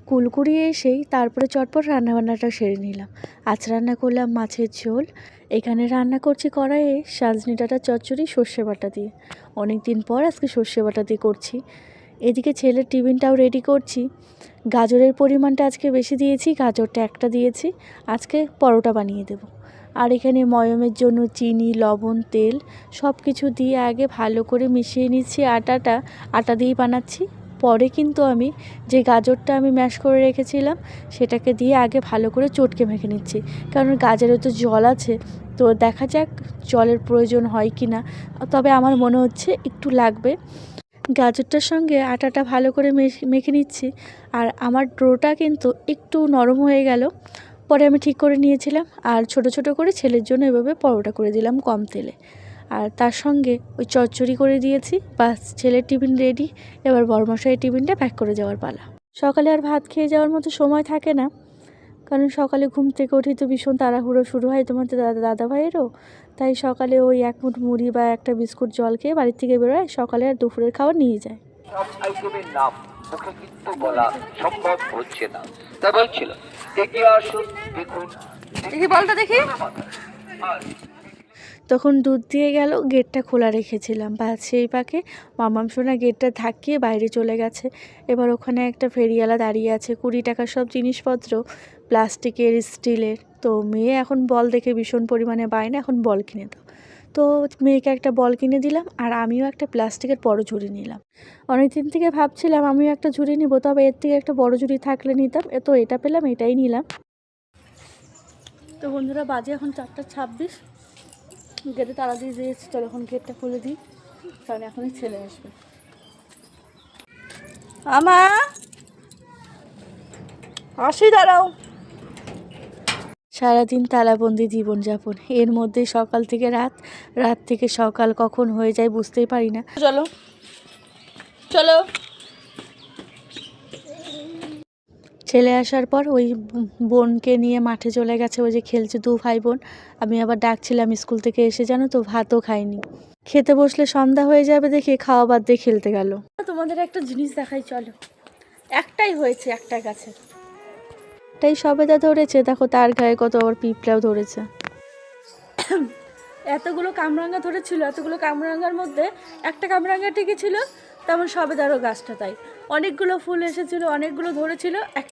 কুলকুড়িয়ে এসেই তারপরে চটপট রান্নাবান্নাটা সেরে নিলাম। আজ রান্না করলাম মাছের ঝোল। এখানে রান্না করছি কড়াইয়ে সজনে ডাঁটা চচ্চড়ি সর্ষে বাটা দিয়ে। অনেক দিন পর আজকে সর্ষে বাটা দিয়ে করছি। এদিকে ছেলের টিফিনটাও রেডি করছি। গাজরের পরিমাণটা আজকে বেশি দিয়েছি, গাজরটা একটা দিয়েছি। আজকে পরোটা বানিয়ে দেব। আর এখানে ময়মের জন্য চিনি, লবণ, তেল সব কিছু দিয়ে আগে ভালো করে মিশিয়ে নিচ্ছি। আটা দিয়েই বানাচ্ছি। পরে কিন্তু আমি যে গাজরটা আমি ম্যাশ করে রেখেছিলাম সেটাকে দিয়ে আগে ভালো করে চটকে মেখে নিচ্ছি, কারণ গাজরে তো জল আছে। তো দেখা যাক জলের প্রয়োজন হয় কি না, তবে আমার মনে হচ্ছে একটু লাগবে। গাজরটার সঙ্গে আটাটা ভালো করে মেখে নিচ্ছি। আর আমার ডোটা কিন্তু একটু নরম হয়ে গেল, পরে আমি ঠিক করে নিয়েছিলাম। আর ছোট ছোট করে ছেলের জন্য এভাবে পরোটা করে দিলাম কম তেলে। আর তার সঙ্গে ওই চচ্চড়ি করে দিয়েছি। বাস, ছেলের টিফিন রেডি। এবার বড়মশাইয়ের টিফিনটা প্যাক করে যাওয়ার পালা। সকালে আর ভাত খেয়ে যাওয়ার মতো সময় থাকে না, কারণ সকালে ঘুম থেকে উঠি তো ভীষণ তাড়াহুড়ো শুরু হয় তোমাদের দাদা ভাইয়েরও। তাই সকালে ওই এক মুঠ মুড়ি বা একটা বিস্কুট জল খেয়ে বাড়ির থেকে বেরোয়, সকালে আর দুপুরের খাবার নিয়ে যায়। সব আইটেমের নাম মুখে কিন্তু বলা সম্ভব হচ্ছে না, তাই বলছিল এগিয়ে আসুন, দেখুন, দেখি বলটা দেখি। তখন দুধ দিয়ে গেল, গেটটা খোলা রেখেছিলাম, বা সেই পাকে মামাম সোনা গেটটা ধাক্কিয়ে বাইরে চলে গেছে। এবার ওখানে একটা ফেরিওয়ালা দাঁড়িয়ে আছে, 20 টাকার সব জিনিসপত্র, প্লাস্টিকের, স্টিলের। তো মেয়ে এখন বল দেখে ভীষণ পরিমাণে বায়না, এখন বল কিনে দাও। তো মেয়েকে একটা বল কিনে দিলাম, আর আমিও একটা প্লাস্টিকের বড় ঝুড়ি নিলাম। অনেক দিন থেকে ভাবছিলাম আমিও একটা ঝুড়ি নিব, তবে এর থেকে একটা বড় ঝুড়ি থাকলে নিতাম। তো এটা পেলাম, এটাই নিলাম। তো বন্ধুরা, বাজে এখন 4:26। গেটে তালা দিয়ে দিয়েছি। চলো এখন গেটটা খুলে দিই, কারণ এখনই ছেলে আসবে। আমা আসি, দাঁড়াও। সারাদিন তালাবন্দি জীবনযাপন, এর মধ্যে সকাল থেকে রাত, রাত থেকে সকাল কখন হয়ে যায় বুঝতেই পারি না। চলো চলো। ছেলে আসার পর ওই বোনকে নিয়ে মাঠে চলে গেছে, ওই যে খেলছে 2 ভাই বোন। আমি আবার ডাকছিলাম স্কুল থেকে এসে, জানো তো ভাতও খাইনি। খেতে বসলে সন্ধ্যা হয়ে যাবে দেখে খাওয়া বাদ দিয়ে খেলতে গেল। তোমাদের একটা জিনিস দেখাই, চলো। একটাই হয়েছে একটা গাছে, একটাই সবেদা ধরেছে। দেখো তার গায়ে কত আবার পিঁপড়াও ধরেছে। এতগুলো কামরাঙ্গা ধরেছিল, এতগুলো কামরাঙ্গার মধ্যে একটা কামরাঙ্গা টিকে ছিল, তেমন সবেদারও গাছটা। তাই অনেকগুলো ফুল এসেছিল, অনেকগুলো ধরেছিল,